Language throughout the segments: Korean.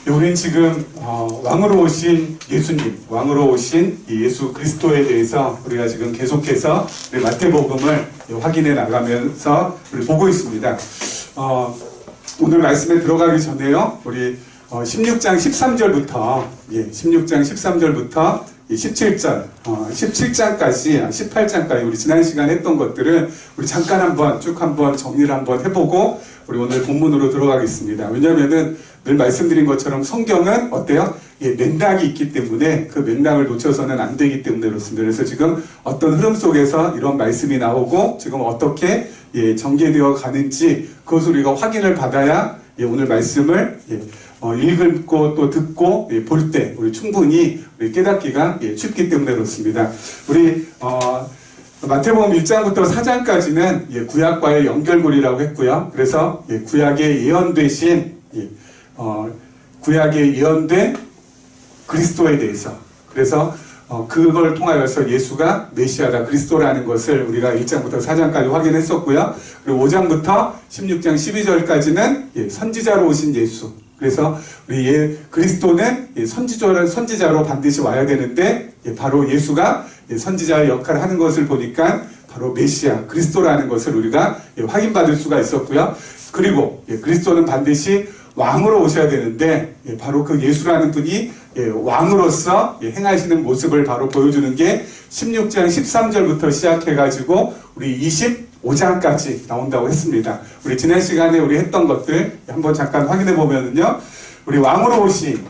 우리는 지금 왕으로 오신 예수님, 왕으로 오신 이 예수 그리스도에 대해서 우리가 지금 계속해서 우리 마태복음을 확인해 나가면서 우리 보고 있습니다. 오늘 말씀에 들어가기 전에요, 우리 16장 13절부터 16장 13절부터 17절, 17장까지, 18장까지 우리 지난 시간에 했던 것들을 우리 잠깐 한번 쭉 한번 정리를 한번 해보고 우리 오늘 본문으로 들어가겠습니다. 왜냐면은 늘 말씀드린 것처럼 성경은 어때요? 맥락이 있기 때문에 그 맥락을 놓쳐서는 안 되기 때문에 그렇습니다. 그래서 지금 어떤 흐름 속에서 이런 말씀이 나오고 지금 어떻게 전개되어 가는지 그것을 우리가 확인을 받아야 오늘 말씀을 읽고 또 듣고 볼 때 우리 충분히 우리 깨닫기가 쉽기 때문에 그렇습니다. 우리 마태복음 1장부터 4장까지는 구약과의 연결고리라고 했고요. 그래서 구약에 예언되신 구약에 예언된 그리스도에 대해서, 그래서 그걸 통하여서 예수가 메시아다, 그리스도라는 것을 우리가 1장부터 4장까지 확인했었고요. 그리고 5장부터 16장 12절까지는 선지자로 오신 예수. 그래서 우리 그리스도는 선지자로 반드시 와야 되는데 바로 예수가 선지자의 역할을 하는 것을 보니까 바로 메시아, 그리스도라는 것을 우리가 확인받을 수가 있었고요. 그리고 그리스도는 반드시 왕으로 오셔야 되는데 바로 그 예수라는 분이 왕으로서 행하시는 모습을 바로 보여주는 게 16장 13절부터 시작해가지고 우리 25장까지 나온다고 했습니다. 우리 지난 시간에 우리 했던 것들 한번 잠깐 확인해 보면은요, 우리 왕으로 오신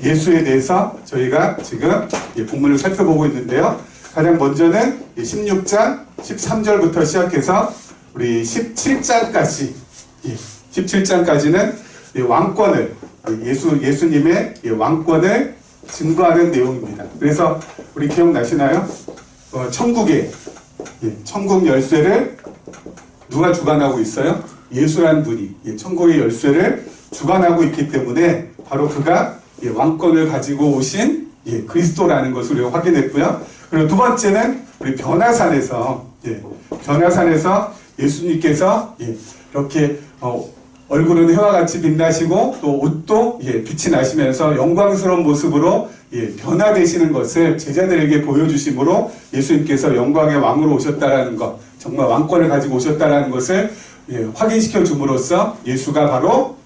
예수에 대해서 저희가 지금 본문을 살펴보고 있는데요. 가장 먼저는 16장 13절부터 시작해서 우리 17장까지, 17장까지는 왕권을, 예수님의 왕권을 증거하는 내용입니다. 그래서 우리 기억나시나요? 천국의, 천국 열쇠를 누가 주관하고 있어요? 예수라는 분이 천국의 열쇠를 주관하고 있기 때문에 바로 그가 왕권을 가지고 오신 그리스도라는 것을 우리가 확인했고요. 그리고 두 번째는 우리 변화산에서 예수님께서 이렇게 얼굴은 해와 같이 빛나시고 또 옷도 빛이 나시면서 영광스러운 모습으로 변화되시는 것을 제자들에게 보여주심으로 예수님께서 영광의 왕으로 오셨다라는 것, 정말 왕권을 가지고 오셨다라는 것을 확인시켜 줌으로써 예수가 바로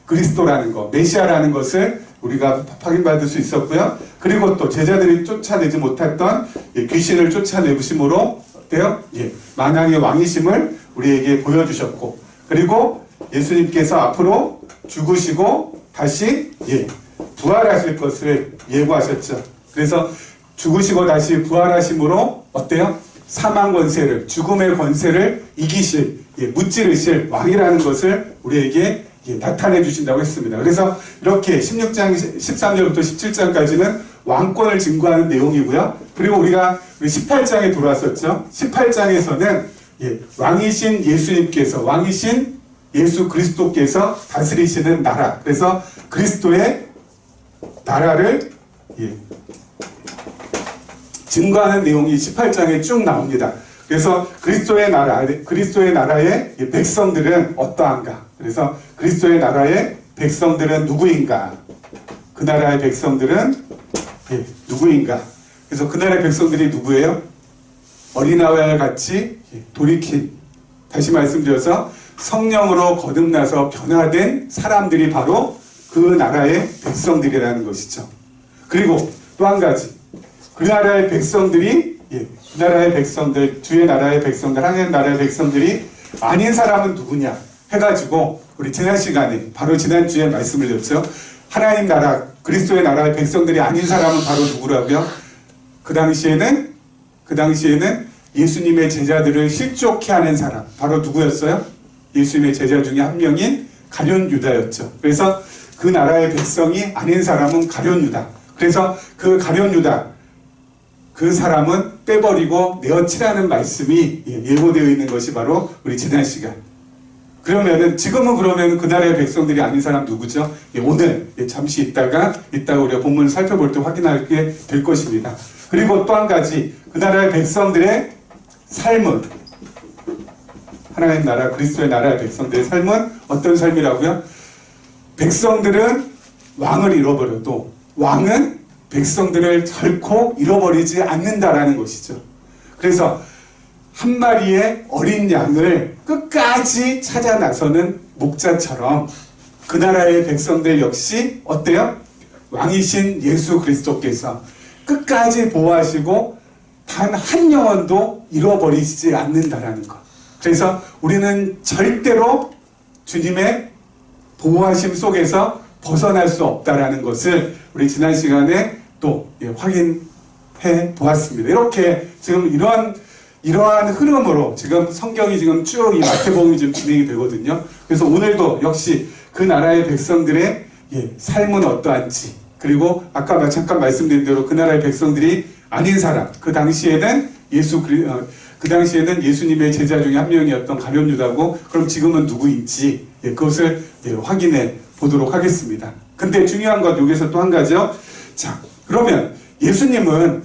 그리스도라는 것, 메시아라는 것을 우리가 확인받을 수 있었고요. 그리고 또 제자들이 쫓아내지 못했던 귀신을 쫓아내심으로 어때요? 만왕의 왕이심을 우리에게 보여주셨고, 그리고 예수님께서 앞으로 죽으시고 다시 부활하실 것을 예고하셨죠. 그래서 죽으시고 다시 부활하심으로 어때요? 사망 권세를, 죽음의 권세를 이기실, 무찌르실 왕이라는 것을 우리에게 나타내 주신다고 했습니다. 그래서 이렇게 16장 13절부터 17장까지는 왕권을 증거하는 내용이고요. 그리고 우리가 18장에 들어왔었죠. 18장에서는 왕이신 예수님께서, 왕이신 예수 그리스도께서 다스리시는 나라, 그래서 그리스도의 나라를 증거하는 내용이 18장에 쭉 나옵니다. 그래서 그리스도의 나라의 백성들은 어떠한가? 그래서 그리스도의 나라의 백성들은 누구인가? 그 나라의 백성들은 누구인가? 그래서 그 나라의 백성들이 누구예요? 어린아이와 같이 돌이킨, 다시 말씀드려서 성령으로 거듭나서 변화된 사람들이 바로 그 나라의 백성들이라는 것이죠. 그리고 또 한 가지, 그 나라의 백성들이, 그 나라의 백성들, 주의 나라의 백성들, 하나님 나라의 백성들이 아닌 사람은 누구냐 해가지고 우리 지난 시간에, 바로 지난주에 말씀을 드렸죠. 하나님 나라, 그리스도의 나라의 백성들이 아닌 사람은 바로 누구라고요? 그 당시에는 예수님의 제자들을 실족해 하는 사람, 바로 누구였어요? 예수님의 제자 중에 한 명인 가룟 유다였죠. 그래서 그 나라의 백성이 아닌 사람은 가룟 유다. 그래서 그 가룟 유다, 그 사람은 빼버리고 내어치라는 말씀이 예고되어 있는 것이 바로 우리 지난 시간. 그러면은 지금은 그러면 그 나라의 백성들이 아닌 사람 누구죠? 오늘 잠시 있다가 우리가 본문을 살펴볼 때 확인하게 될 것입니다. 그리고 또 한 가지, 그 나라의 백성들의 삶은 하나님 나라 그리스도의 나라의 백성들의 삶은 어떤 삶이라고요? 백성들은 왕을 잃어버려도 왕은 백성들을 결코 잃어버리지 않는다라는 것이죠. 그래서 한 마리의 어린 양을 끝까지 찾아 나서는 목자처럼 그 나라의 백성들 역시 어때요? 왕이신 예수 그리스도께서 끝까지 보호하시고 단 한 영혼도 잃어버리지 않는다라는 것. 그래서 우리는 절대로 주님의 보호하심 속에서 벗어날 수 없다라는 것을 우리 지난 시간에 또 확인해 보았습니다. 이렇게 지금 이러한 흐름으로 지금 성경이 지금 쭉 이 마태복음이 지금 진행이 되거든요. 그래서 오늘도 역시 그 나라의 백성들의 삶은 어떠한지, 그리고 아까 잠깐 말씀드린 대로 그 나라의 백성들이 아닌 사람, 그 당시에는 예수님의 제자 중에 한 명이었던 가룟 유다고, 그럼 지금은 누구인지 그것을 확인해 보도록 하겠습니다. 근데 중요한 건 여기서 또 한 가지요. 자, 그러면 예수님의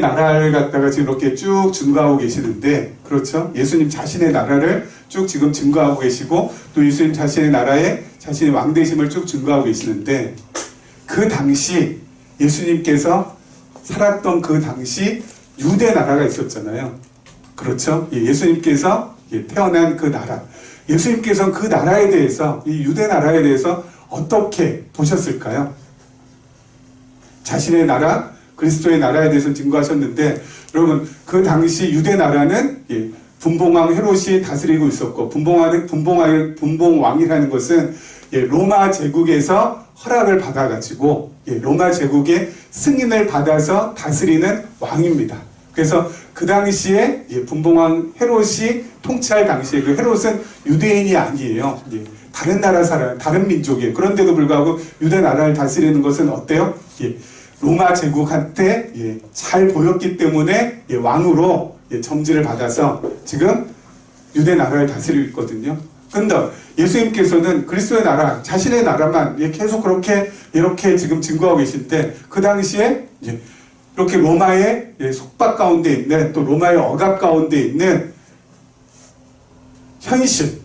나라를 갖다가 지금 이렇게 쭉 증거하고 계시는데, 그렇죠? 예수님 자신의 나라를 쭉 지금 증거하고 계시고, 또 예수님 자신의 나라에 자신의 왕되심을 쭉 증거하고 계시는데, 그 당시 예수님께서 살았던 그 당시 유대 나라가 있었잖아요. 그렇죠? 예수님께서 태어난 그 나라. 예수님께서는 그 나라에 대해서, 이 유대 나라에 대해서 어떻게 보셨을까요? 자신의 나라, 그리스도의 나라에 대해서 증거하셨는데, 여러분, 그 당시 유대 나라는 분봉왕 헤롯이 다스리고 있었고, 분봉왕이라는 것은 로마 제국에서 허락을 받아가지고 로마 제국의 승인을 받아서 다스리는 왕입니다. 그래서 그 당시에 분봉왕 헤롯이 통치할 당시에, 그 헤롯은 유대인이 아니에요. 다른 나라 사람, 다른 민족이에요. 그런데도 불구하고 유대 나라를 다스리는 것은 어때요? 로마 제국한테 잘 보였기 때문에 왕으로 점지를 받아서 지금 유대 나라를 다스리고 있거든요. 근데 예수님께서는 그리스도의 나라, 자신의 나라만 계속 그렇게 이렇게 지금 증거하고 계신데, 그 당시에 이렇게 로마의 속박 가운데 있는, 또 로마의 억압 가운데 있는 현실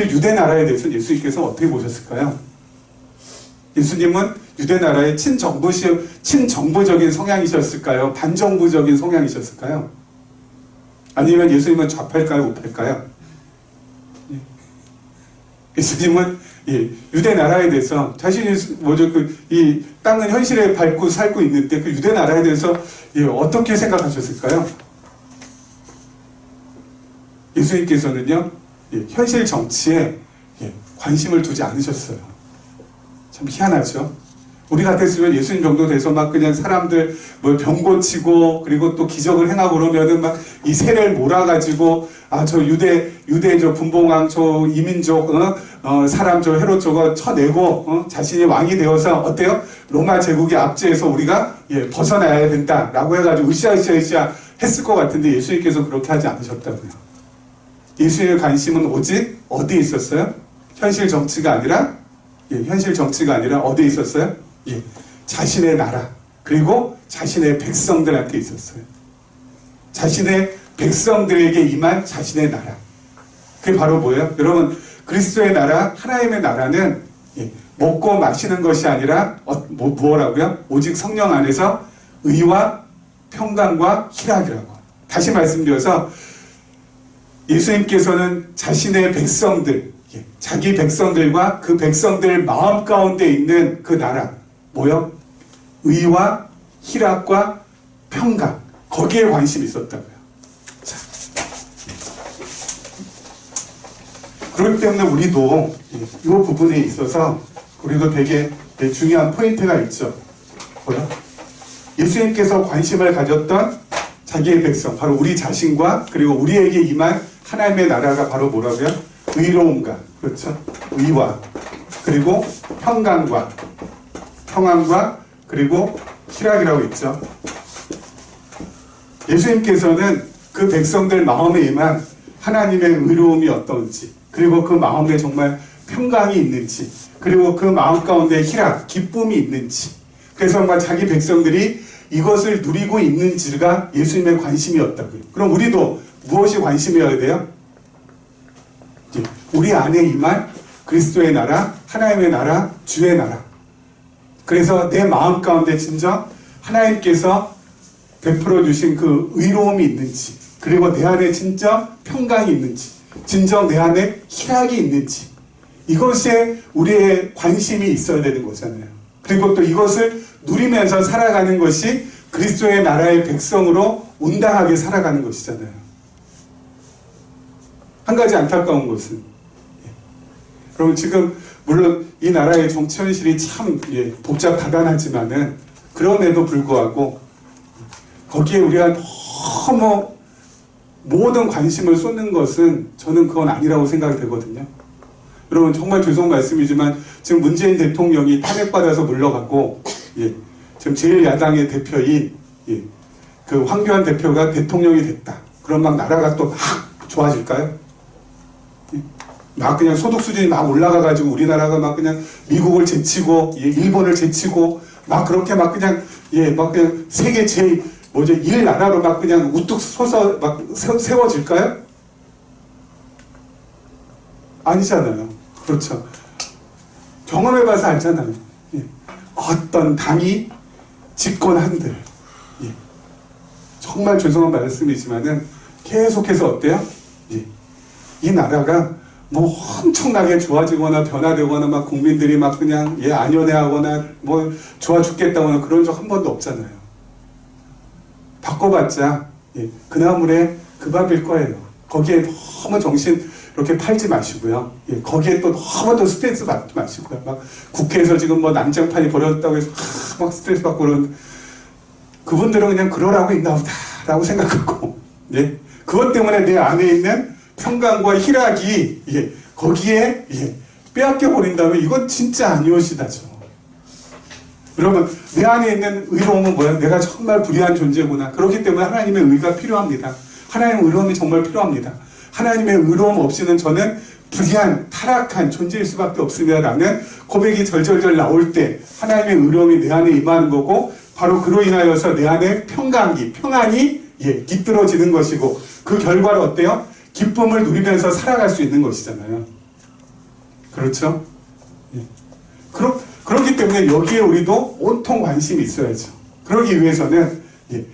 유대 나라에 대해서 예수님께서 어떻게 보셨을까요? 예수님은 유대 나라의 친정부적인 성향이셨을까요? 반정부적인 성향이셨을까요? 아니면 예수님은 좌파일까요? 우파일까요? 예수님은 유대 나라에 대해서 자신이 이 땅은 현실에 밟고 살고 있는데 그 유대 나라에 대해서 어떻게 생각하셨을까요? 예수님께서는요, 현실 정치에 관심을 두지 않으셨어요. 참 희한하죠? 우리 같았으면 예수님 정도 돼서 막 그냥 사람들 병 고치고, 그리고 또 기적을 행하고 그러면은 막 이 세를 몰아가지고, 저 유대 저 분봉왕 저 이민족 사람 저 헤롯 저거 쳐내고 자신이 왕이 되어서 어때요? 로마 제국의 압제에서 우리가 벗어나야 된다라고 해가지고 으쌰으쌰 했을 것 같은데, 예수님께서 그렇게 하지 않으셨다고요. 예수님의 관심은 오직 어디에 있었어요? 현실 정치가 아니라 어디에 있었어요? 자신의 나라, 그리고 자신의 백성들한테 있었어요. 자신의 백성들에게 임한 자신의 나라. 그게 바로 뭐예요? 여러분, 그리스도의 나라, 하나님의 나라는 먹고 마시는 것이 아니라 뭐라고요? 오직 성령 안에서 의와 평강과 희락이라고. 다시 말씀드려서 예수님께서는 자신의 백성들, 자기 백성들과 그 백성들 마음 가운데 있는 그 나라, 뭐요? 의와 희락과 평강, 거기에 관심이 있었다고요. 자. 그렇기 때문에 우리도 이 부분에 있어서 우리도 되게 중요한 포인트가 있죠. 뭐요? 예수님께서 관심을 가졌던 자기의 백성, 바로 우리 자신과 그리고 우리에게 임한 하나님의 나라가 바로 뭐라고요? 의로움과, 그렇죠? 의와, 그리고 평강과 그리고 희락이라고 있죠. 예수님께서는 그 백성들 마음에 임한 하나님의 의로움이 어떤지, 그리고 그 마음에 정말 평강이 있는지, 그리고 그 마음 가운데 희락, 기쁨이 있는지, 그래서 정말 자기 백성들이 이것을 누리고 있는지가 예수님의 관심이었다고요. 그럼 우리도 무엇이 관심이어야 돼요? 우리 안에 임한 그리스도의 나라, 하나님의 나라, 주의 나라. 그래서 내 마음 가운데 진정 하나님께서 베풀어 주신 그 의로움이 있는지, 그리고 내 안에 진정 평강이 있는지, 진정 내 안에 희락이 있는지, 이것에 우리의 관심이 있어야 되는 거잖아요. 그리고 또 이것을 누리면서 살아가는 것이 그리스도의 나라의 백성으로 온당하게 살아가는 것이잖아요. 한 가지 안타까운 것은, 여러분 지금 물론 이 나라의 정치 현실이 참 복잡하다하지만은 그럼에도 불구하고 거기에 우리가 너무 모든 관심을 쏟는 것은 저는 그건 아니라고 생각이 되거든요. 여러분 정말 죄송한 말씀이지만 지금 문재인 대통령이 탄핵받아서 물러가고 지금 제1야당의 대표인 그 황교안 대표가 대통령이 됐다. 그럼 막 나라가 또 막 좋아질까요? 막 그냥 소득 수준이 막 올라가가지고 우리나라가 막 그냥 미국을 제치고 일본을 제치고 막 그렇게 막 그냥 막 그냥 세계 일 나라로 막 그냥 우뚝 솟아 막 세워질까요? 아니잖아요. 그렇죠. 경험해봐서 알잖아요. 어떤 당이 집권한들 정말 죄송한 말씀이지만은 계속해서 어때요? 이 나라가 뭐 엄청나게 좋아지거나 변화되거나 막 국민들이 막 그냥 안연해하거나 뭐 좋아 죽겠다거나 그런 적 한 번도 없잖아요. 바꿔봤자 그나물에 그 밥일 거예요. 거기에 너무 정신 이렇게 팔지 마시고요. 거기에 또 너무 또 스트레스 받지 마시고요. 막 국회에서 지금 뭐 난장판이 벌어졌다고 해서 막 스트레스 받고 그러는 그분들은 그냥 그러라고 있나 보다라고 생각하고 그것 때문에 내 안에 있는 평강과 희락이 거기에 빼앗겨 버린다면 이건 진짜 아니오시다죠. 여러분 내 안에 있는 의로움은 뭐야? 내가 정말 불의한 존재구나. 그렇기 때문에 하나님의 의가 필요합니다. 하나님의 의로움이 정말 필요합니다. 하나님의 의로움 없이는 저는 불의한 타락한 존재일 수밖에 없습니다라는 고백이 절절절 나올 때 하나님의 의로움이 내 안에 임하는 거고, 바로 그로 인하여서 내 안에 평안이 깃들어지는 것이고, 그 결과로 어때요? 기쁨을 누리면서 살아갈 수 있는 것이잖아요. 그렇죠? 그렇기 때문에 여기에 우리도 온통 관심이 있어야죠. 그러기 위해서는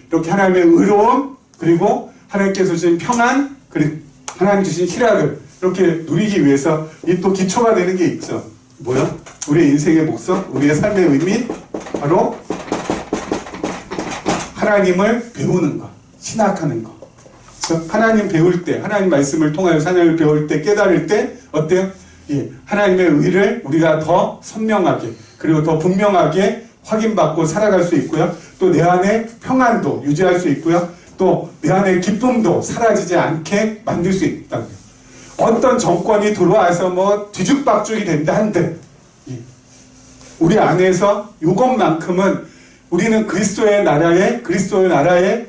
이렇게 하나님의 의로움, 그리고 하나님께서 주신 평안, 그리고 하나님 주신 희락을 이렇게 누리기 위해서 이 또 기초가 되는 게 있죠. 뭐야? 우리의 인생의 목적, 우리의 삶의 의미, 바로 하나님을 배우는 것, 신학하는 것. 하나님 배울 때, 하나님 말씀을 통하여 하나님을 배울 때, 깨달을 때 어때요? 하나님의 의를 우리가 더 선명하게, 그리고 더 분명하게 확인받고 살아갈 수 있고요. 또 내 안에 평안도 유지할 수 있고요. 또 내 안에 기쁨도 사라지지 않게 만들 수 있다고요. 어떤 정권이 들어와서 뭐 뒤죽박죽이 된다 한들 우리 안에서 이것만큼은 우리는 그리스도의 나라의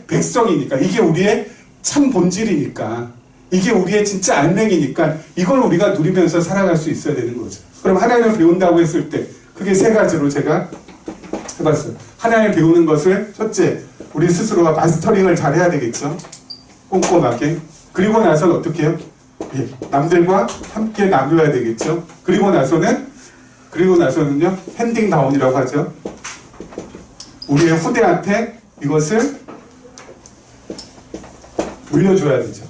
백성이니까, 이게 우리의 참 본질이니까, 이게 우리의 진짜 알맹이니까 이걸 우리가 누리면서 살아갈 수 있어야 되는 거죠. 그럼 하나님을 배운다고 했을 때 그게 세 가지로 제가 해봤어요. 하나님을 배우는 것을 첫째, 우리 스스로가 마스터링을 잘 해야 되겠죠. 꼼꼼하게. 그리고 나서는 어떻게 해요? 남들과 함께 나누어야 되겠죠. 그리고 나서는요, 핸딩 다운이라고 하죠. 우리의 후대한테 이것을 물려줘야 되죠.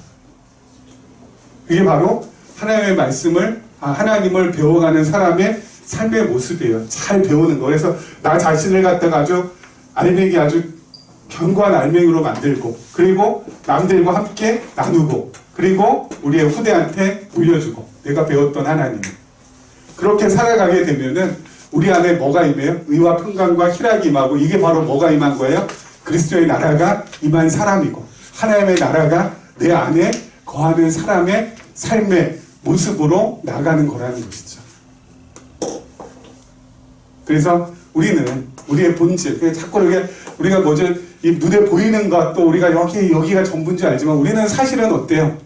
이게 바로 하나님의 말씀을, 하나님을 배워가는 사람의 삶의 모습이에요. 잘 배우는 거. 그래서 나 자신을 갖다가 아주 견고한 알맹이로 만들고, 그리고 남들과 함께 나누고, 그리고 우리의 후대한테 물려주고, 내가 배웠던 하나님. 그렇게 살아가게 되면은 우리 안에 뭐가 임해요? 의와 평강과 희락이 임하고, 이게 바로 뭐가 임한 거예요? 그리스도의 나라가 임한 사람이고, 하나님의 나라가 내 안에 거하는 사람의 삶의 모습으로 나가는 거라는 것이죠. 그래서 우리는 우리의 본질, 자꾸 이렇게 우리가 뭐죠? 이 눈에 보이는 것, 또 우리가 여기가 전부인 줄 알지만 우리는 사실은 어때요?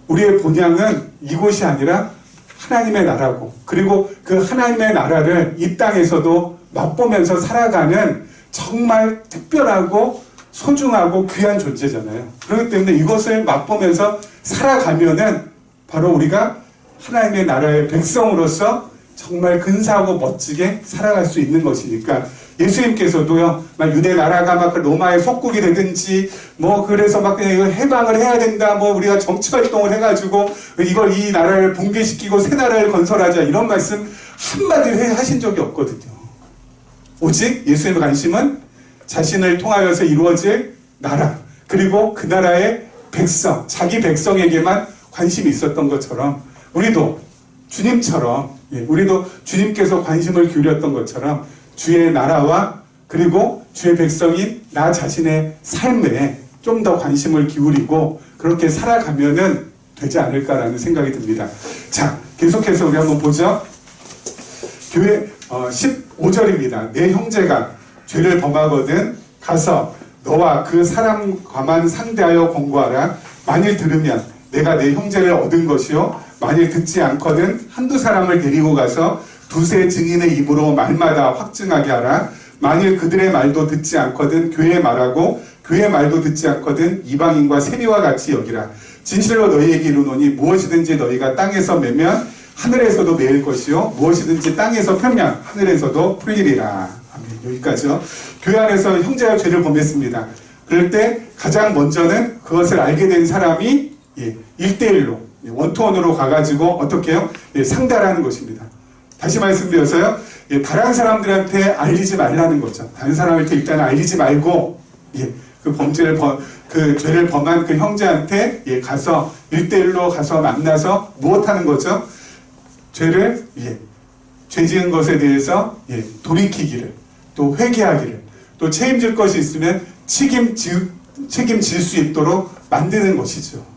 우리의 본향은 이곳이 아니라 하나님의 나라고, 그리고 그 하나님의 나라를 이 땅에서도 맛보면서 살아가는 정말 특별하고 소중하고 귀한 존재잖아요. 그렇기 때문에 이것을 맛보면서 살아가면은 바로 우리가 하나님의 나라의 백성으로서 정말 근사하고 멋지게 살아갈 수 있는 것이니까 예수님께서도요, 막 유대 나라가 막 로마의 속국이 되든지, 뭐, 그래서 막 그냥 이거 해방을 해야 된다, 뭐, 우리가 정치활동을 해가지고, 이 나라를 붕괴시키고 새 나라를 건설하자, 이런 말씀 한마디로 하신 적이 없거든요. 오직 예수님의 관심은 자신을 통하여서 이루어질 나라, 그리고 그 나라의 백성, 자기 백성에게만 관심이 있었던 것처럼, 우리도 주님처럼, 우리도 주님께서 관심을 기울였던 것처럼, 주의 나라와 그리고 주의 백성인 나 자신의 삶에 좀 더 관심을 기울이고 그렇게 살아가면은 되지 않을까라는 생각이 듭니다. 자, 계속해서 우리 한번 보죠. 교회 15절입니다. 내 형제가 죄를 범하거든 가서 너와 그 사람과만 상대하여 권고하라. 만일 들으면 내가 내 형제를 얻은 것이요 만일 듣지 않거든 한두 사람을 데리고 가서 두세 증인의 입으로 말마다 확증하게 하라. 만일 그들의 말도 듣지 않거든 교회의 말하고 교회의 말도 듣지 않거든 이방인과 세리와 같이 여기라. 진실로 너희에게 이르노니 무엇이든지 너희가 땅에서 매면 하늘에서도 매일 것이요 무엇이든지 땅에서 펴면 하늘에서도 풀리리라. 아멘. 여기까지요. 교회 안에서 형제가 죄를 범했습니다. 그럴 때 가장 먼저는 그것을 알게 된 사람이 1대1로 원투원으로 가가지고 어떻게 해요? 상달하는 것입니다. 다시 말씀드려서요, 다른 사람들한테 알리지 말라는 거죠. 다른 사람한테 일단 알리지 말고, 그 죄를 범한 그 형제한테, 가서, 1대1로 가서 만나서 무엇하는 거죠? 죄 지은 것에 대해서, 돌이키기를, 또 회개하기를, 또 책임질 것이 있으면 책임질 수 있도록 만드는 것이죠.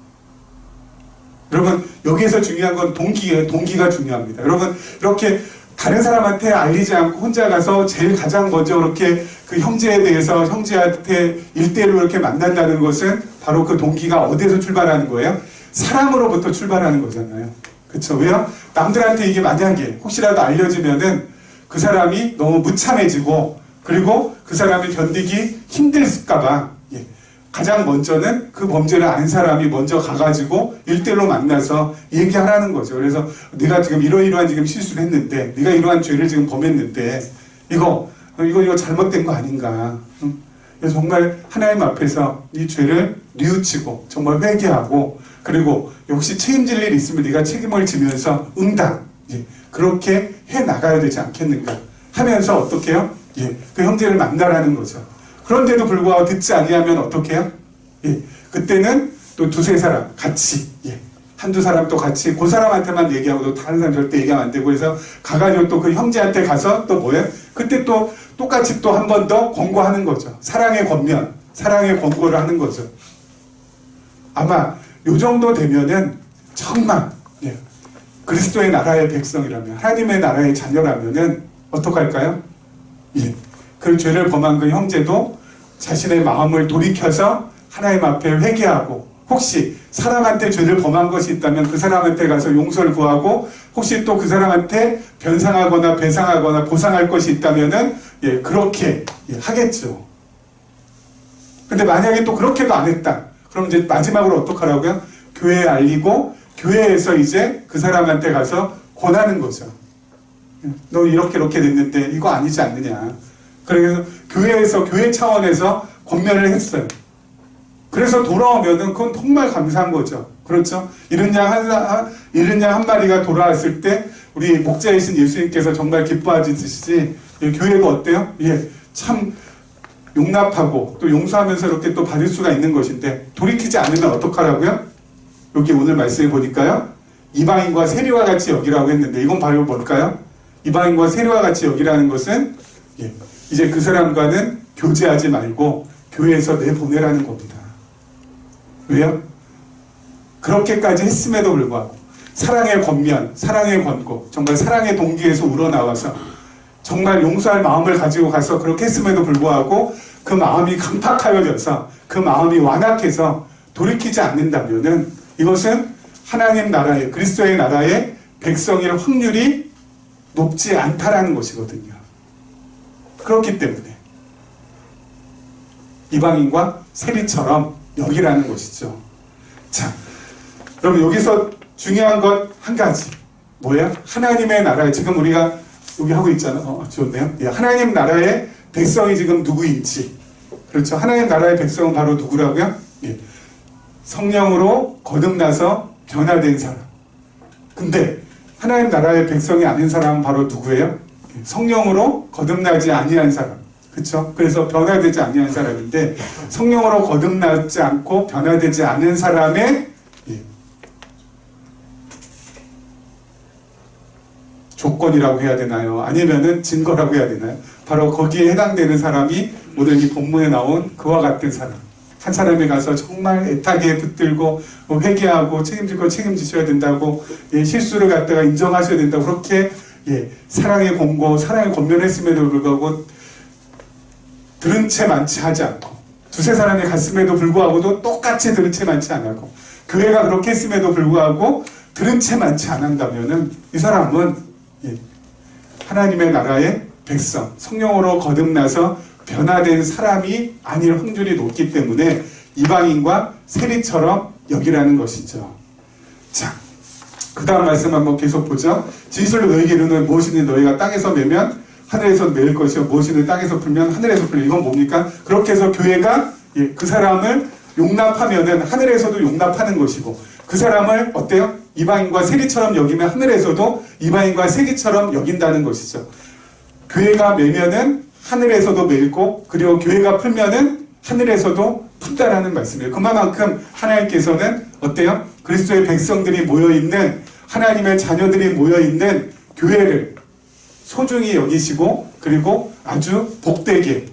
여러분, 여기에서 중요한 건 동기가 중요합니다. 여러분, 이렇게 다른 사람한테 알리지 않고 혼자 가서 제일 가장 먼저 그렇게 그 형제에 대해서 형제한테 1대1로 이렇게 만난다는 것은 바로 그 동기가 어디에서 출발하는 거예요? 사랑으로부터 출발하는 거잖아요. 그쵸? 왜요? 남들한테 이게 만약에 혹시라도 알려지면은 그 사람이 너무 무참해지고 그리고 그 사람이 견디기 힘들까봐 가장 먼저는 그 범죄를 안 사람이 먼저 가가지고 1대1로 만나서 얘기하라는 거죠. 그래서 네가 지금 이러이러한 지금 실수를 했는데, 네가 이러한 죄를 지금 범했는데, 이거 잘못된 거 아닌가. 정말 하나님 앞에서 이 죄를 뉘우치고 정말 회개하고 그리고 혹시 책임질 일이 있으면 네가 책임을 지면서 응당. 그렇게 해 나가야 되지 않겠는가 하면서 어떻게 해요? 그 형제를 만나라는 거죠. 그런데도 불구하고 듣지 아니하면 어떻게 해요? 그때는 또 두세 사람 같이, 한두 사람 또 같이 그 사람한테만 얘기하고 또 다른 사람 절대 얘기하면 안 되고 그래서 가가지고 또 그 형제한테 가서 또 뭐예요? 그때 또 똑같이 또 한 번 더 권고하는 거죠. 사랑의 권면, 사랑의 권고를 하는 거죠. 아마 요 정도 되면은 정말 그리스도의 나라의 백성이라면 하나님의 나라의 자녀라면은 어떡할까요? 그 죄를 범한 그 형제도 자신의 마음을 돌이켜서 하나님 앞에 회개하고 혹시 사람한테 죄를 범한 것이 있다면 그 사람한테 가서 용서를 구하고 혹시 또 그 사람한테 변상하거나 배상하거나 보상할 것이 있다면은 그렇게 하겠죠. 근데 만약에 또 그렇게도 안 했다. 그럼 이제 마지막으로 어떡하라고요? 교회에 알리고 교회에서 이제 그 사람한테 가서 권하는 거죠. 너 이렇게 됐는데 이거 아니지 않느냐. 그래서 교회 차원에서 권면을 했어요. 그래서 돌아오면은 그건 정말 감사한 거죠. 그렇죠? 이른 양 한 마리가 돌아왔을 때 우리 목자이신 예수님께서 정말 기뻐하시듯이 교회가 어때요? 참 용납하고 또 용서하면서 이렇게 또 받을 수가 있는 것인데 돌이키지 않으면 어떡하라고요? 여기 오늘 말씀해 보니까요. 이방인과 세리와 같이 여기라고 했는데 이건 바로 뭘까요? 이방인과 세리와 같이 여기라는 것은 이제 그 사람과는 교제하지 말고 교회에서 내보내라는 겁니다. 왜요? 그렇게까지 했음에도 불구하고 사랑의 권면, 사랑의 권고, 정말 사랑의 동기에서 우러나와서 정말 용서할 마음을 가지고 가서 그렇게 했음에도 불구하고 그 마음이 강팍하여져서 그 마음이 완악해서 돌이키지 않는다면은 이것은 하나님 나라의 그리스도의 나라의 백성일 확률이 높지 않다라는 것이거든요. 그렇기 때문에 이방인과 세리처럼 여기라는 것이죠. 자, 그럼 여기서 중요한 것 한 가지. 뭐예요? 하나님의 나라에, 지금 우리가 여기 하고 있잖아. 좋네요. 예, 하나님 나라의 백성이 지금 누구인지. 그렇죠. 하나님 나라의 백성은 바로 누구라고요? 예, 성령으로 거듭나서 변화된 사람. 근데 하나님 나라의 백성이 아닌 사람은 바로 누구예요? 예, 성령으로 거듭나지 아니한 사람. 그렇죠? 그래서 변화되지 아니한 사람인데, 성령으로 거듭나지 않고 변화되지 않은 사람의 조건이라고 해야 되나요? 아니면은 증거라고 해야 되나요? 바로 거기에 해당되는 사람이 오늘 이 본문에 나온 그와 같은 사람. 한 사람에 가서 정말 애타게 붙들고 회개하고 책임질 거 책임지셔야 된다고, 실수를 갖다가 인정하셔야 된다고 그렇게 사랑의 공고, 사랑의 권면했음에도 불구하고 들은 채 많지 하지 않고, 두세 사람이 갔음에도 불구하고도 똑같이 들은 채 많지 않았고, 교회가 그렇게 했음에도 불구하고 들은 채 많지 않았다면은 이 사람은 하나님의 나라의 백성, 성령으로 거듭나서 변화된 사람이 아닐 확률이 높기 때문에 이방인과 세리처럼 여기라는 것이죠. 자, 그 다음 말씀 한번 계속 보죠. 진실로 너희에게 이르노니 무엇이든 너희가 땅에서 매면 하늘에서 매일 것이요 무엇이든 땅에서 풀면 하늘에서 풀려. 이건 뭡니까? 그렇게 해서 교회가 그 사람을 용납하면은 하늘에서도 용납하는 것이고, 그 사람을 어때요? 이방인과 세리처럼 여기면 하늘에서도 이방인과 세리처럼 여긴다는 것이죠. 교회가 매면은 하늘에서도 매고, 그리고 교회가 풀면은 하늘에서도 푼다라는 말씀이에요. 그만큼 하나님께서는 어때요? 그리스도의 백성들이 모여있는, 하나님의 자녀들이 모여있는 교회를 소중히 여기시고, 그리고 아주 복되게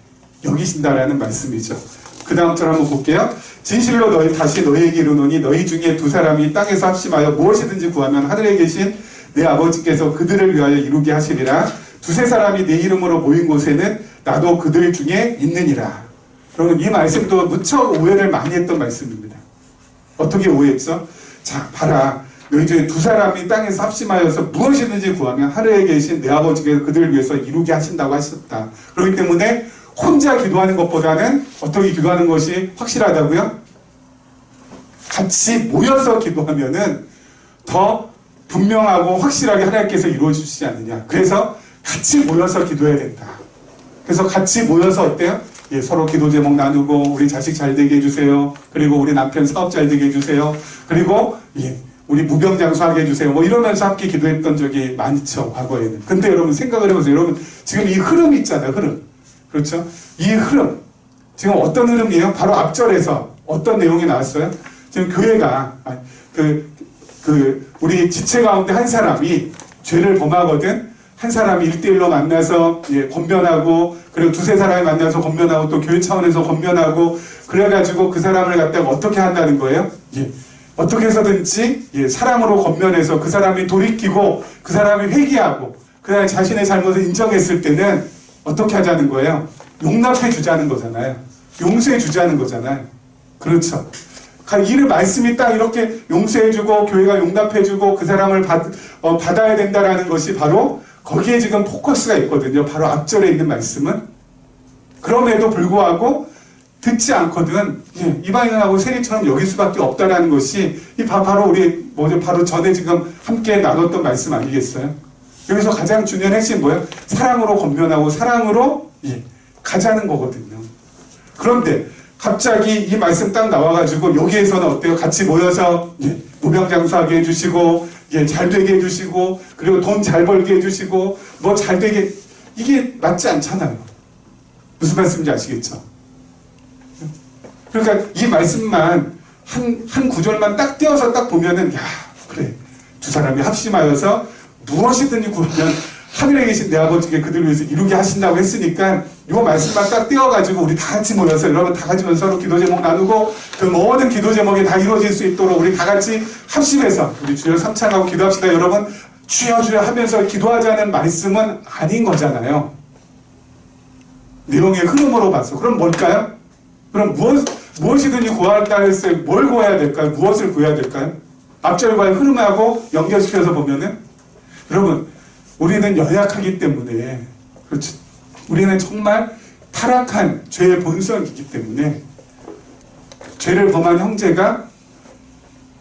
여기신다라는 말씀이죠. 그 다음처럼 한번 볼게요. 진실로 다시 너희에게 이르노니 너희 중에 두 사람이 땅에서 합심하여 무엇이든지 구하면 하늘에 계신 내 아버지께서 그들을 위하여 이루게 하시리라. 두세 사람이 내 이름으로 모인 곳에는 나도 그들 중에 있느니라. 여러분, 이 말씀도 무척 오해를 많이 했던 말씀입니다. 어떻게 오해했죠? 자, 봐라. 너희 중에 두 사람이 땅에서 합심하여서 무엇이든지 구하면 하늘에 계신 내 아버지께서 그들을 위해서 이루게 하신다고 하셨다. 그렇기 때문에 혼자 기도하는 것보다는 어떻게 기도하는 것이 확실하다고요? 같이 모여서 기도하면은 더 분명하고 확실하게 하나님께서 이루어 주시지 않느냐. 그래서 같이 모여서 기도해야 된다. 그래서 같이 모여서 어때요? 서로 기도 제목 나누고, 우리 자식 잘 되게 해주세요. 그리고 우리 남편 사업 잘 되게 해주세요. 그리고 우리 무병장수하게 해주세요. 뭐 이러면서 함께 기도했던 적이 많죠, 과거에는. 근데 여러분 생각을 해보세요. 여러분 지금 이 흐름이 있잖아요, 흐름. 그렇죠? 이 흐름, 지금 어떤 흐름이에요? 바로 앞절에서 어떤 내용이 나왔어요? 지금 교회가 우리 지체 가운데 한 사람이 죄를 범하거든. 한 사람이 1대1로 만나서 권면하고, 그리고 두세 사람이 만나서 권면하고, 또 교회 차원에서 권면하고, 그래가지고 그 사람을 갖다가 어떻게 한다는 거예요? 어떻게 해서든지 사랑으로 권면해서 그 사람이 돌이키고, 그 사람이 회개하고, 그 다음에 자신의 잘못을 인정했을 때는 어떻게 하자는 거예요? 용납해 주자는 거잖아요. 용서해 주자는 거잖아요. 그렇죠. 이 말씀이 딱 이렇게 용서해 주고, 교회가 용납해 주고, 그 사람을 받아야 된다라는 것이 바로 거기에 지금 포커스가 있거든요. 바로 앞절에 있는 말씀은. 그럼에도 불구하고 듣지 않거든. 이방인하고 세리처럼 여길 수밖에 없다라는 것이 바로 우리 바로 전에 지금 함께 나눴던 말씀 아니겠어요? 여기서 가장 중요한 핵심 뭐예요? 사랑으로 권면하고 사랑으로 가자는 거거든요. 그런데 갑자기 이 말씀 딱 나와가지고 여기에서는 어때요? 같이 모여서 무병장수하게 해주시고, 잘 되게 해주시고, 그리고 돈 잘 벌게 해주시고, 뭐 잘 되게, 이게 맞지 않잖아요. 무슨 말씀인지 아시겠죠? 그러니까 이 말씀만 한 구절만 딱 떼어서 딱 보면은, 야, 그래, 두 사람이 합심하여서 무엇이든지 구하면 하늘에 계신 내 아버지께 그들을 위해서 이루게 하신다고 했으니까 이 말씀만 딱 떼어가지고 우리 다 같이 모여서, 여러분 다 같이 모여서 서로 기도 제목 나누고, 그 모든 기도 제목이 다 이루어질 수 있도록 우리 다 같이 합심해서 우리 주여 삼창하고 기도합시다. 여러분 주여 주여 하면서 기도하자는 말씀은 아닌 거잖아요. 내용의 흐름으로 봐서. 그럼 뭘까요? 그럼 무엇이든지 구하다 했을 때 뭘 구해야 될까요? 무엇을 구해야 될까요? 앞절과의 흐름하고 연결시켜서 보면은, 여러분 우리는 연약하기 때문에, 그렇죠? 우리는 정말 타락한 죄의 본성이기 때문에 죄를 범한 형제가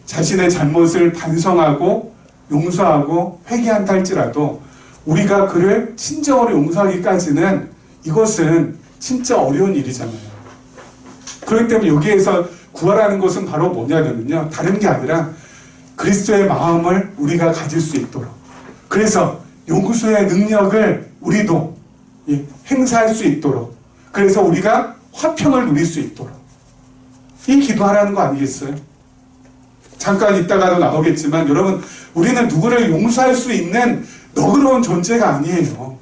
자신의 잘못을 반성하고 용서하고 회개한다 할지라도 우리가 그를 친정으로 용서하기까지는 이것은 진짜 어려운 일이잖아요. 그렇기 때문에 여기에서 구하라는 것은 바로 뭐냐면요, 다른 게 아니라 그리스도의 마음을 우리가 가질 수 있도록, 그래서 용서의 능력을 우리도 행사할 수 있도록, 그래서 우리가 화평을 누릴 수 있도록 이 기도하라는 거 아니겠어요? 잠깐 있다가도 나오겠지만 여러분, 우리는 누구를 용서할 수 있는 너그러운 존재가 아니에요.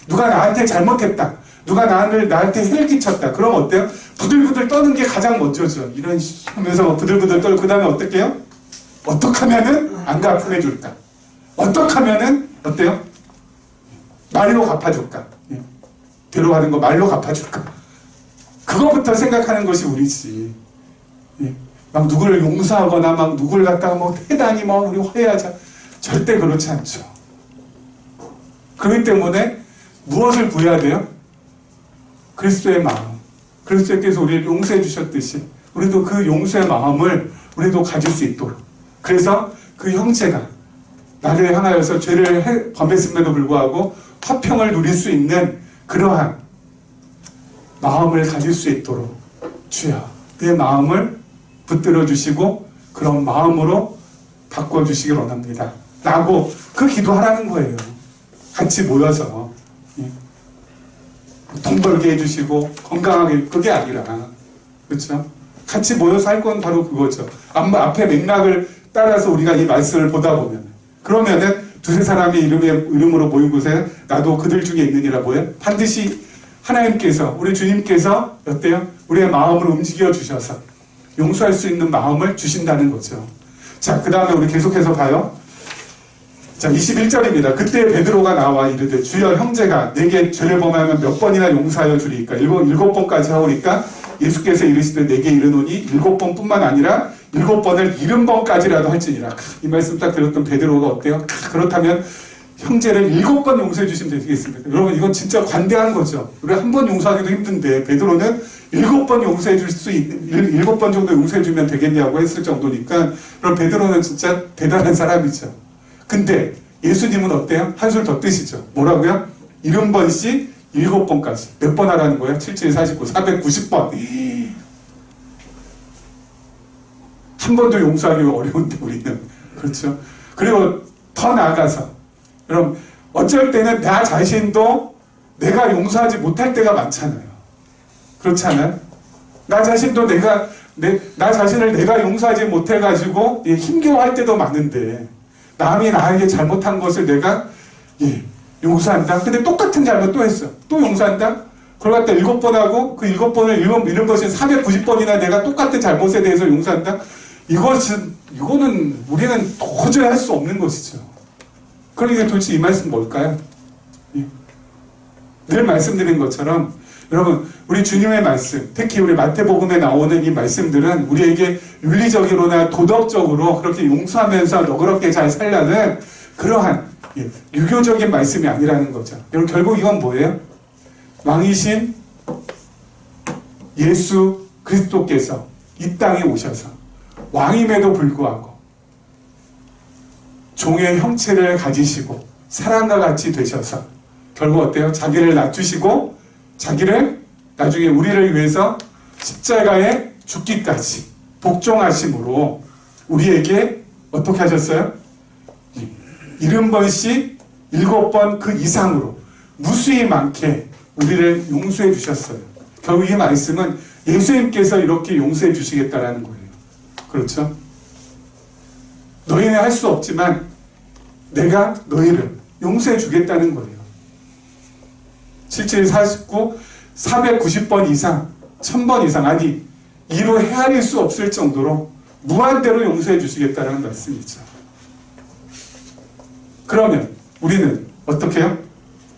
누가 나한테 잘못했다, 누가 나한테 해를 끼쳤다, 그럼 어때요? 부들부들 떠는 게 가장 먼저죠. 이런 하면서 부들부들 떨고, 그 다음에 어떻게 해요? 어떻게 하면은 안 갚아줄까? 어떻게 하면은 어때요? 말로 갚아줄까? 데려가는 거 말로 갚아줄까? 그거부터 생각하는 것이 우리지. 막 누구를 용서하거나 막 누구를 갖다가 뭐 대단히 뭐 우리 화해하자, 절대 그렇지 않죠. 그렇기 때문에 무엇을 구해야 돼요? 그리스도의 마음. 그리스도께서 우리를 용서해 주셨듯이 우리도 그 용서의 마음을 우리도 가질 수 있도록, 그래서 그 형제가 나를 향하여서 죄를 범했음에도 불구하고 화평을 누릴 수 있는 그러한 마음을 가질 수 있도록 주여 내 마음을 붙들어 주시고 그런 마음으로 바꿔주시길 원합니다 라고 그 기도하라는 거예요. 같이 모여서 돈 벌게 해주시고 건강하게, 그게 아니라, 그렇죠? 같이 모여서 할 건 바로 그거죠. 앞에 맥락을 따라서 우리가 이 말씀을 보다 보면, 그러면은 두세 사람이 이름으로 모인 곳에 나도 그들 중에 있느니라 뭐예요? 반드시 하나님께서, 우리 주님께서 어때요? 우리의 마음을 움직여 주셔서 용서할 수 있는 마음을 주신다는 거죠. 자, 그 다음에 우리 계속해서 봐요. 자, 21절입니다. 그때 베드로가 나와 이르되 주여 형제가 내게 죄를 범하면 몇 번이나 용서하여 주리까? 일곱 번까지 하오리까? 예수께서 이르시되 내게 이르노니 7번뿐만 아니라 7번을 70번까지라도 할지니라. 이 말씀 딱 들었던 베드로가 어때요? 그렇다면 형제를 7번 용서해 주시면 되겠습니까? 여러분, 이건 진짜 관대한 거죠. 우리 한 번 용서하기도 힘든데 베드로는 7번 용서해 줄 수 있는, 7번 정도 용서해 주면 되겠냐고 했을 정도니까, 그럼 베드로는 진짜 대단한 사람이죠. 근데 예수님은 어때요? 한술 더 뜨시죠. 뭐라고요? 70번씩 7번까지. 몇 번 하라는 거예요? 7, 7, 49, 490번. 한 번도 용서하기가 어려운데 우리는. 그렇죠? 그리고 더 나아가서, 여러분, 어쩔 때는 나 자신도 내가 용서하지 못할 때가 많잖아요. 그렇지 않아요? 나 자신도 나 자신을 내가 용서하지 못해가지고 힘겨워할 때도 많은데, 남이 나에게 잘못한 것을 내가 용서한다. 근데 똑같은 잘못 또 했어. 또 용서한다. 그걸 갖다 7번 하고 그 7번을 잃은 것이 490번이나 내가 똑같은 잘못에 대해서 용서한다. 이거는 우리는 도저히 할 수 없는 것이죠. 그러니까 도대체 이 말씀 뭘까요? 늘 말씀드린 것처럼 여러분, 우리 주님의 말씀, 특히 우리 마태복음에 나오는 이 말씀들은 우리에게 윤리적으로나 도덕적으로 그렇게 용서하면서 너그럽게 잘 살라는 그러한 유교적인 말씀이 아니라는 거죠. 여러분, 결국 이건 뭐예요? 왕이신 예수 그리스도께서 이 땅에 오셔서 왕임에도 불구하고 종의 형체를 가지시고 사람과 같이 되셔서 결국 어때요? 자기를 낮추시고 자기를 나중에 우리를 위해서 십자가에 죽기까지 복종하심으로 우리에게 어떻게 하셨어요? 70번씩 7번 그 이상으로 무수히 많게 우리를 용서해 주셨어요. 결국 이 말씀은 예수님께서 이렇게 용서해 주시겠다라는 거예요. 그렇죠? 너희는 할 수 없지만 내가 너희를 용서해 주겠다는 거예요. 7749 490번 이상 1000번 이상, 아니 이로 헤아릴 수 없을 정도로 무한대로 용서해 주시겠다는 말씀이죠. 그러면 우리는 어떻게 해요?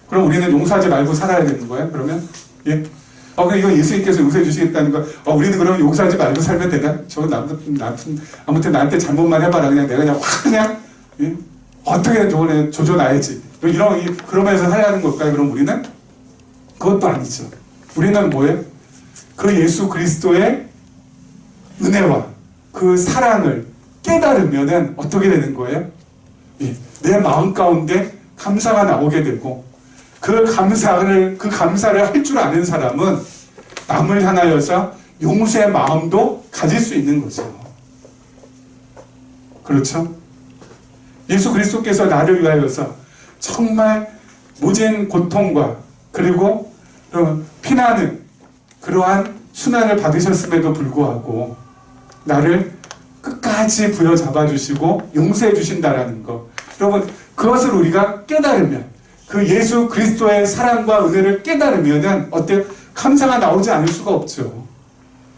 그럼 우리는 용서하지 말고 살아야 되는 거예요? 그러면 예? 그럼 이거 예수님께서 용서해 주시겠다는 거, 우리는 그러면 용서하지 말고 살면 되나? 아무튼 나한테 잘못만 해봐라. 내가 그냥 예? 어떻게든 저번에 조져놔야지. 그러면서 살라는 걸까요? 그럼 우리는? 그것도 아니죠. 우리는 뭐예요? 그 예수 그리스도의 은혜와 그 사랑을 깨달으면은 어떻게 되는 거예요? 예, 내 마음 가운데 감사가 나오게 되고, 그 감사를 할 줄 아는 사람은 남을 향하여서 용서의 마음도 가질 수 있는 거죠. 그렇죠? 예수 그리스도께서 나를 위하여서 정말 무진 고통과 그리고 피나는 그러한 순환을 받으셨음에도 불구하고 나를 끝까지 부여잡아 주시고 용서해 주신다라는 것. 여러분, 그것을 우리가 깨달으면, 그 예수 그리스도의 사랑과 은혜를 깨달으면은 어때요? 감사가 나오지 않을 수가 없죠.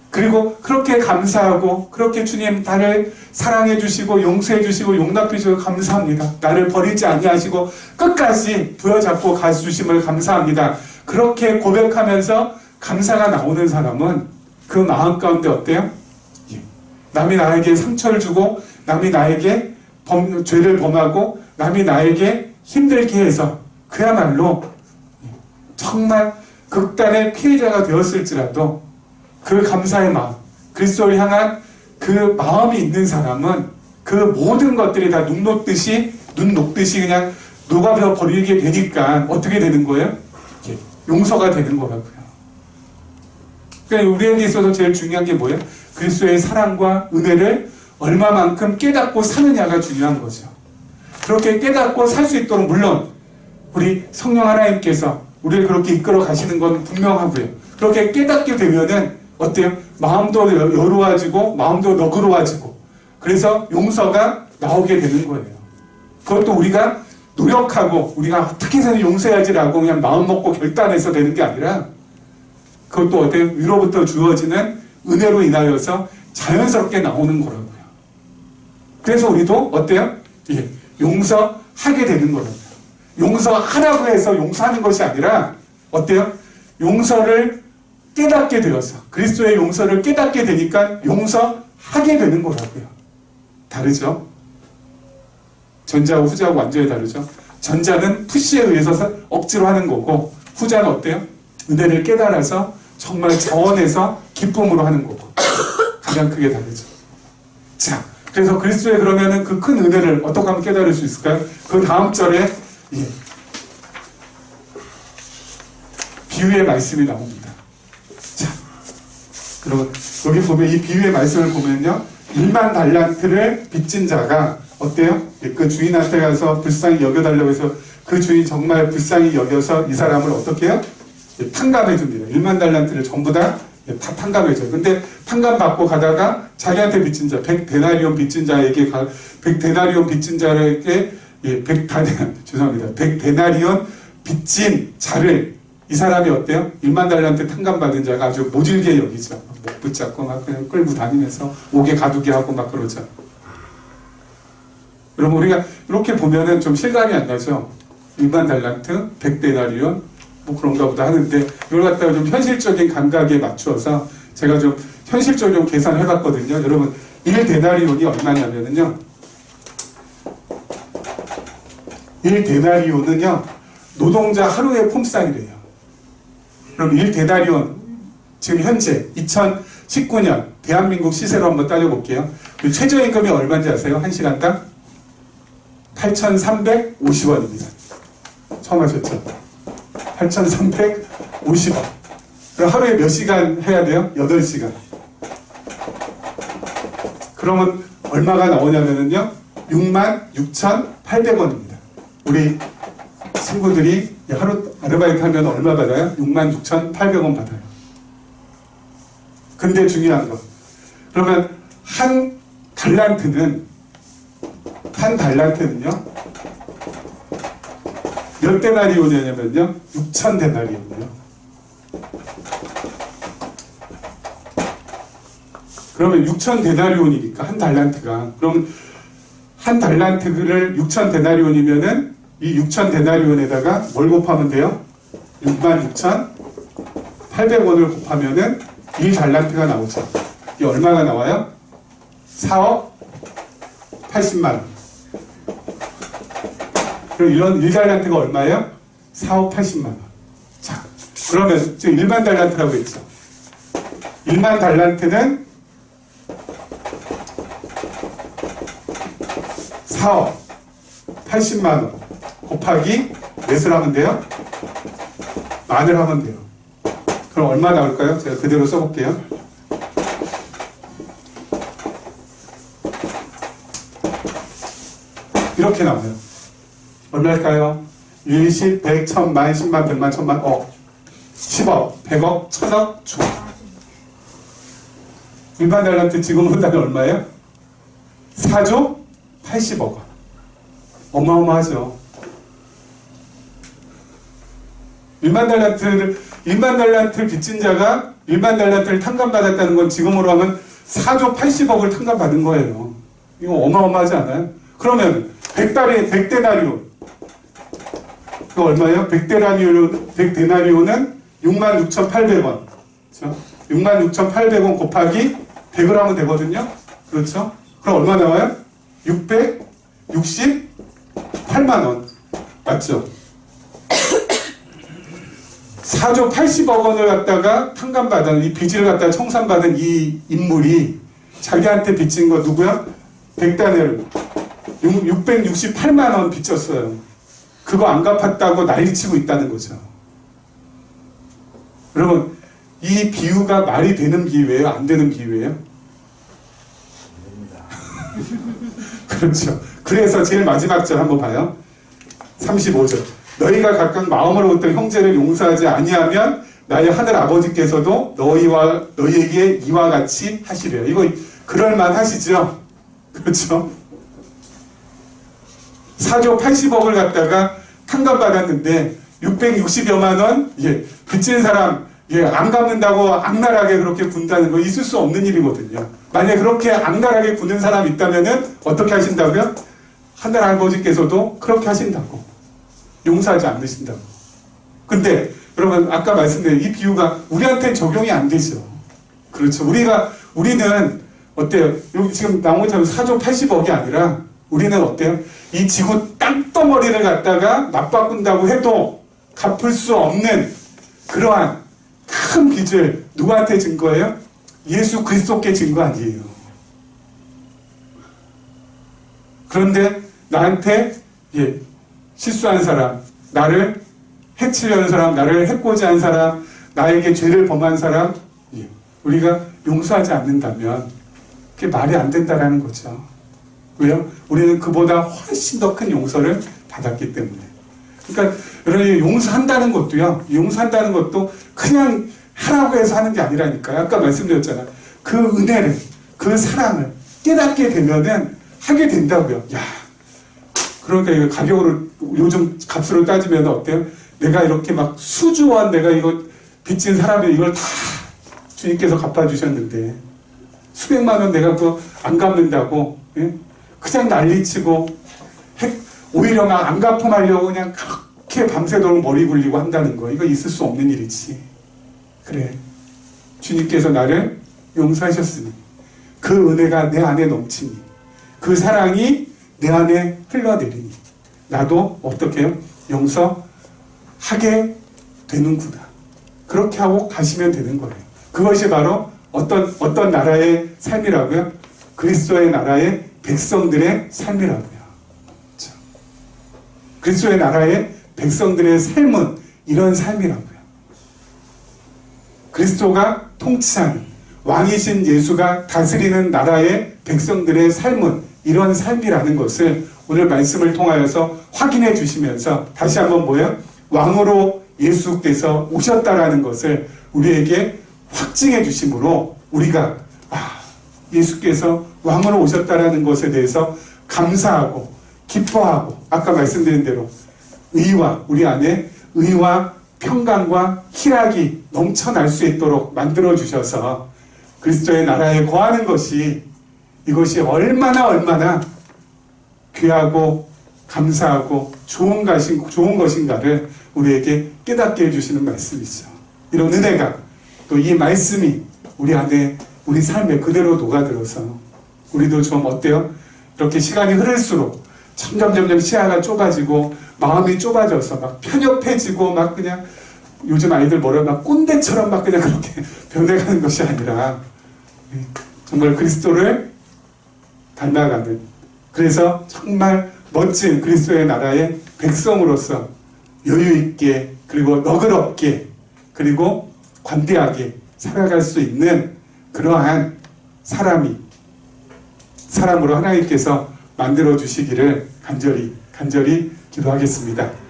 그리고 그렇게 감사하고, 그렇게 주님 나를 사랑해 주시고 용서해 주시고 용납해 주시고 감사합니다. 나를 버리지 아니하시고 끝까지 부여잡고 가주심을 감사합니다. 그렇게 고백하면서 감사가 나오는 사람은 그 마음 가운데 어때요? 남이 나에게 상처를 주고, 남이 나에게 죄를 범하고, 남이 나에게 힘들게 해서 그야말로 정말 극단의 피해자가 되었을지라도 그 감사의 마음, 그리스도를 향한 그 마음이 있는 사람은 그 모든 것들이 다 눈 녹듯이 그냥 녹아져 버리게 되니까 어떻게 되는 거예요? 용서가 되는 거라고요. 그러니까 우리에게 있어서 제일 중요한 게 뭐예요? 그리스도의 사랑과 은혜를 얼마만큼 깨닫고 사느냐가 중요한 거죠. 그렇게 깨닫고 살 수 있도록, 물론 우리 성령 하나님께서 우리를 그렇게 이끌어 가시는 건 분명하고요. 그렇게 깨닫게 되면은 어때요? 마음도 여로워지고 마음도 너그러워지고, 그래서 용서가 나오게 되는 거예요. 그것도 우리가 노력하고 우리가 어떻게 해서는 용서해야지라고 그냥 마음 먹고 결단해서 되는 게 아니라, 그것도 어때요? 위로부터 주어지는 은혜로 인하여서 자연스럽게 나오는 거라고요. 그래서 우리도 어때요? 예, 용서하게 되는 거라고요. 용서하라고 해서 용서하는 것이 아니라 어때요? 용서를 깨닫게 되어서, 그리스도의 용서를 깨닫게 되니까 용서하게 되는 거라고요. 다르죠? 전자하고 후자하고 완전히 다르죠? 전자는 푸시에 의해서 억지로 하는 거고, 후자는 어때요? 은혜를 깨달아서 정말 자원해서 기쁨으로 하는 거고, 가장 크게 다르죠. 자, 그래서 그리스도의 그러면은 그 큰 은혜를 어떻게 하면 깨달을 수 있을까요? 그 다음 절에 비유의 말씀이 나옵니다. 자, 그러면 여기 보면 이 비유의 말씀을 보면요, 1만 달란트를 빚진 자가 어때요? 그 주인한테 가서 불쌍히 여겨달라고 해서 그 주인 정말 불쌍히 여겨서 이 사람을 어떻게 해요? 탕감해 줍니다. 1만 달란트를 전부 다 탕감해 줘요. 근데 탕감 받고 가다가 자기한테 빚진 자, 100데나리온 빚진 자에게 100데나리온 빚진 자에게 죄송합니다. 100데나리온 빚진 자를, 이 사람이 어때요? 1만 달란트 탕감 받은 자가 아주 모질게 여기죠. 목 붙잡고 막 그냥 끌고 다니면서 옥에 가두게 하고 막 그러죠. 여러분, 우리가 이렇게 보면은 좀 실감이 안 나죠? 1만 달란트, 100데나리온, 뭐 그런가 보다 하는데, 이걸 갖다가 좀 현실적인 감각에 맞추어서 제가 좀 현실적으로 계산해 봤거든요. 여러분, 1데나리온이 얼마냐면요, 1데나리온은요, 노동자 하루의 폼살이래요. 그럼 1데나리온, 지금 현재 2019년 대한민국 시세로 한번 따져볼게요. 최저임금이 얼마인지 아세요? 1시간당? 8,350원입니다. 처음 하셨죠? 8,350원. 그럼 하루에 몇 시간 해야 돼요? 8시간. 그러면 얼마가 나오냐면요, 66,800원입니다. 우리 친구들이 하루 아르바이트 하면 얼마 받아요? 66,800원 받아요. 근데 중요한 거, 그러면 한 달란트는요 몇 데나리온이냐면요, 6,000데나리온이요. 그러면 6,000데나리온이니까 한 달란트가, 그럼 한 달란트를 6,000데나리온이면은 이 6,000데나리온에다가 뭘 곱하면 돼요? 66,800원을 곱하면은 1달란트가 나오죠. 이게 얼마가 나와요? 4억 80만 원. 그럼 이런 1달란트가 얼마예요? 4억 80만 원. 자, 그러면 지금 1만 달란트라고 했죠. 1만 달란트는 4억 80만 원 곱하기 몇을 하면 돼요? 만을 하면 돼요. 그럼 얼마 나올까요? 제가 그대로 써볼게요. 이렇게 나와요. 얼마일까요? 1, 10, 100, 1000만, 10만, 100만, 1000만, 억. 10억, 100억, 1000억, 조. 1만 달란트 지금 한다면 얼마예요? 4조 80억 원. 어마어마하죠. 1만 달란트를 빚진 자가 1만 달란트를 탕감받았다는 건 지금으로 하면 4조 80억을 탕감받은 거예요. 이거 어마어마하지 않아요? 그러면 100데나리온. 그거 얼마예요? 100데나리온은 66,800원. 그렇죠? 66,800원 곱하기 100을 하면 되거든요. 그렇죠? 그럼 얼마 나와요? 668만 원. 맞죠? 4조 80억 원을 갖다가 탕감받은, 이 빚을 갖다가 청산받은 이 인물이 자기한테 빚진 거 누구야? 100단을 668만 원 빚졌어요. 그거 안 갚았다고 난리치고 있다는 거죠. 여러분, 이 비유가 말이 되는 비유예요? 안 되는 비유예요? 그렇죠. 그래서 제일 마지막 절 한번 봐요. 35절. 너희가 각각 마음으로부터 형제를 용서하지 아니하면 나의 하늘 아버지께서도 너희에게 이와 같이 하시래요. 이거 그럴만 하시죠? 그렇죠? 4조 80억을 갖다가 탕감받았는데 660여만 원, 빚진 사람 안 갚는다고 악랄하게 그렇게 군다는 거 있을 수 없는 일이거든요. 만약에 그렇게 악랄하게 구는 사람이 있다면은 어떻게 하신다고요? 하늘 아버지께서도 그렇게 하신다고. 용서하지 않으신다고. 근데 여러분 아까 말씀드린 이 비유가 우리한테는 적용이 안 되죠. 그렇죠. 우리는 어때요? 여기 지금 나온 것처럼 4조 80억이 아니라 우리는 어때요? 이 지구 땅덩어리를 갖다가 맞바꾼다고 해도 갚을 수 없는 그러한 큰 빚을 누구한테 진 거예요? 예수 그리스도께 진 거 아니에요. 그런데 나한테 실수한 사람, 나를 해치려는 사람, 나를 해코지 한 사람, 나에게 죄를 범한 사람, 우리가 용서하지 않는다면 그게 말이 안 된다라는 거죠. 왜요? 우리는 그보다 훨씬 더 큰 용서를 받았기 때문에. 그러니까 여러분 용서한다는 것도 그냥 하라고 해서 하는 게 아니라니까요. 아까 말씀드렸잖아요. 그 은혜를, 그 사랑을 깨닫게 되면은 하게 된다고요. 야, 그러니까 이거 가격으로 요즘 값으로 따지면 어때요? 내가 이렇게 막 수주원 내가 이거 빚진 사람이 이걸 다 주님께서 갚아주셨는데 수백만 원 내가 그거 안 갚는다고 그냥 난리치고 오히려 막 안 갚음하려고 그냥 그렇게 밤새도록 머리 굴리고 한다는 거 이거 있을 수 없는 일이지. 그래, 주님께서 나를 용서하셨으니 그 은혜가 내 안에 넘치니 그 사랑이 내 안에 흘러내리니 나도 어떻게 해요? 용서하게 되는구나. 그렇게 하고 가시면 되는 거예요. 그것이 바로 어떤 나라의 삶이라고요? 그리스도의 나라의 백성들의 삶이라고요. 그렇죠? 그리스도의 나라의 백성들의 삶은 이런 삶이라고요. 그리스도가 통치하는 왕이신 예수가 다스리는 나라의 백성들의 삶은 이런 삶이라는 것을 오늘 말씀을 통하여서 확인해 주시면서 다시 한번 뭐예요? 왕으로 예수께서 오셨다라는 것을 우리에게 확증해 주심으로 우리가 예수께서 왕으로 오셨다라는 것에 대해서 감사하고 기뻐하고 아까 말씀드린 대로 우리 안에 의와 평강과 희락이 넘쳐날 수 있도록 만들어 주셔서 그리스도의 나라에 거하는 것이 이것이 얼마나 귀하고 감사하고 좋은 것인가를 우리에게 깨닫게 해주시는 말씀이죠. 이런 은혜가 또 이 말씀이 우리 안에 우리 삶에 그대로 녹아들어서 우리도 좀 어때요? 이렇게 시간이 흐를수록 점점 시야가 좁아지고 마음이 좁아져서 막 편협해지고 막 그냥 요즘 아이들 뭐라 막 꼰대처럼 막 그냥 그렇게 변해가는 것이 아니라 정말 그리스도를 닮아가는, 그래서 정말 멋진 그리스도의 나라의 백성으로서 여유 있게 그리고 너그럽게 그리고 관대하게 살아갈 수 있는 그러한 사람으로 하나님께서 만들어 주시기를 간절히 기도하겠습니다.